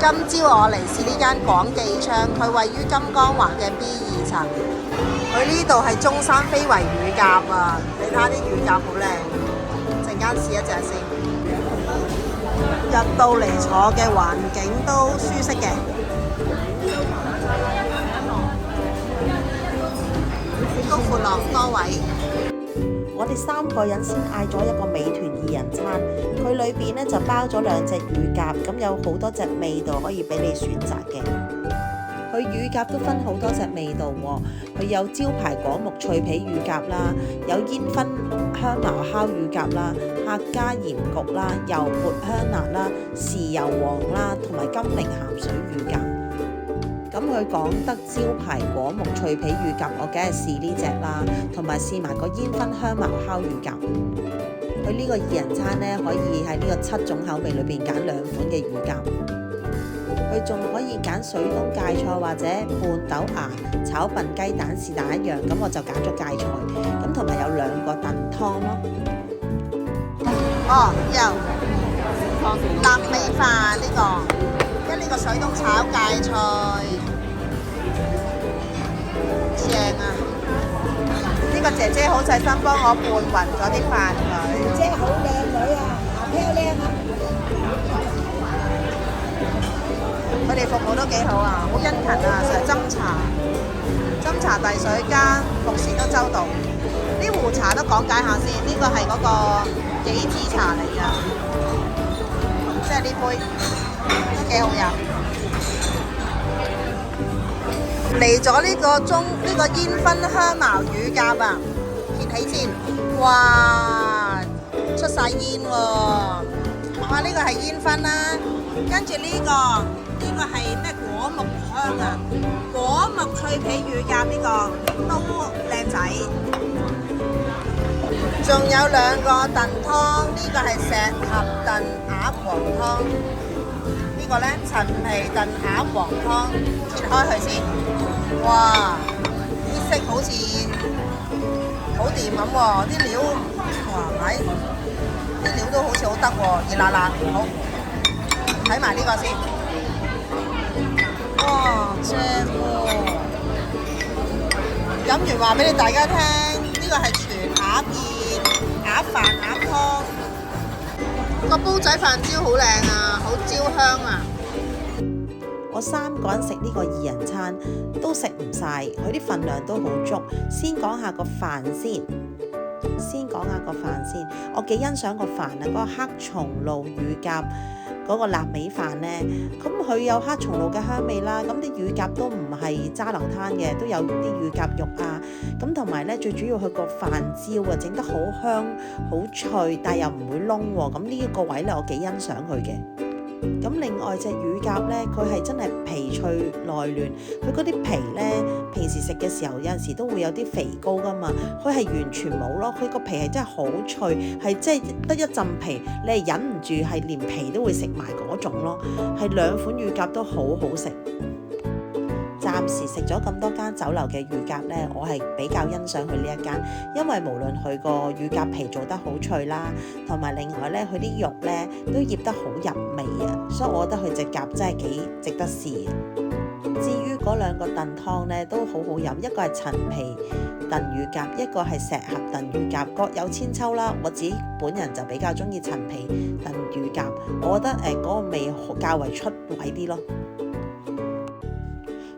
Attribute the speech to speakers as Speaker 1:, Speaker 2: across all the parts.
Speaker 1: 今朝我嚟試呢間廣記昌，佢位於金光環嘅 B2層。佢呢度係中山非遺乳鴿啊！你睇下啲乳鴿好靚，陣間試一隻先。入到嚟坐嘅環境都舒適嘅。都闊落多位。
Speaker 2: 我哋3個人先嗌咗一個美團2人餐，佢裏邊咧就包咗2隻乳鴿，咁有好多隻味道可以俾你選擇嘅。佢乳鴿都分好多隻味道喎，佢有招牌果木脆皮乳鴿啦，有煙燻香茅烤乳鴿啦，客家鹽焗啦，油撥香辣啦，豉油黃啦，同埋金陵鹹水乳鴿。咁佢講得招牌果木脆皮乳鴿，我梗係試呢隻啦，同埋試埋個煙燻香茅烤乳鴿。佢呢個2人餐呢，可以喺呢個7種口味裏邊揀2款嘅乳鴿。佢仲可以揀水冬芥菜或者拌豆芽、炒笨雞蛋是但一樣，咁我就揀咗芥菜。咁同埋有2個燉湯咯。
Speaker 1: 哦，有臘味飯呢個。呢個水冬炒芥菜正啊！呢個姐姐好細心幫我拌勻咗啲飯佢。
Speaker 3: 姐姐好靚女啊，好漂亮啊！
Speaker 1: 佢哋服務都幾好啊，好殷勤啊，成日斟茶遞水加服侍都周到。啲壺茶都講解下先，呢個係嗰個杞子茶嚟㗎，即係呢杯。都幾好飲，嚟咗呢個煙燻香茅乳鴿啊！揭起先，哇，出晒煙喎！哇，呢個係煙燻啦，跟住呢個係咩果木香啊？果木脆皮乳鴿呢個都靚仔，仲有2個燉湯，呢個係石盒燉鴨黃湯。呢個咧陳皮燉鴨黃湯，揭開佢先，哇！啲色好似好掂咁喎，啲料哇啲料都好似好得喎，熱辣辣，好睇埋呢個先，哇正喎！飲完話俾你大家聽，呢個係全鴨宴、鴨飯、鴨湯。個煲仔飯焦好靚啊，好焦香啊！
Speaker 2: 我3個人食呢個2人餐都食唔晒，佢啲份量都好足。先講下個飯先，我幾欣賞個飯啊！嗰個黑松露乳鴿嗰個臘味飯呢，咁佢有黑松露嘅香味啦，咁啲乳鴿都唔係揸流灘嘅，都有啲乳鴿肉啊，咁同埋呢，最主要佢個飯焦啊，整得好香好脆，但係又唔會燶喎，咁呢一個位呢，我幾欣賞佢嘅。咁另外隻乳鴿呢，佢係真係皮脆內嫩，佢嗰啲皮呢，平時食嘅時候有陣時都會有啲肥膏噶嘛，佢係完全冇咯，佢個皮係真係好脆，係即係得一陣皮，你係忍唔住係連皮都會食埋嗰種咯，係2款乳鴿都好好食。暫時食咗咁多間酒樓嘅乳鴿呢，我係比較欣賞佢呢一間，因為無論佢個乳鴿皮做得好脆啦，同埋另外呢，佢啲肉呢都醃得好入味啊，所以我覺得佢隻鴿真係幾值得試。至於嗰2個燉湯呢，都好好飲，一個係陳皮燉乳鴿，一個係石盒燉乳鴿，各有千秋啦。我自己本人就比較中意陳皮燉乳鴿，我覺得嗰個味較為出位啲咯。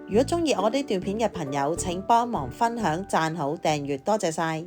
Speaker 2: 如果中意我呢段片嘅朋友，請幫忙分享、讚好、訂閱，多謝晒。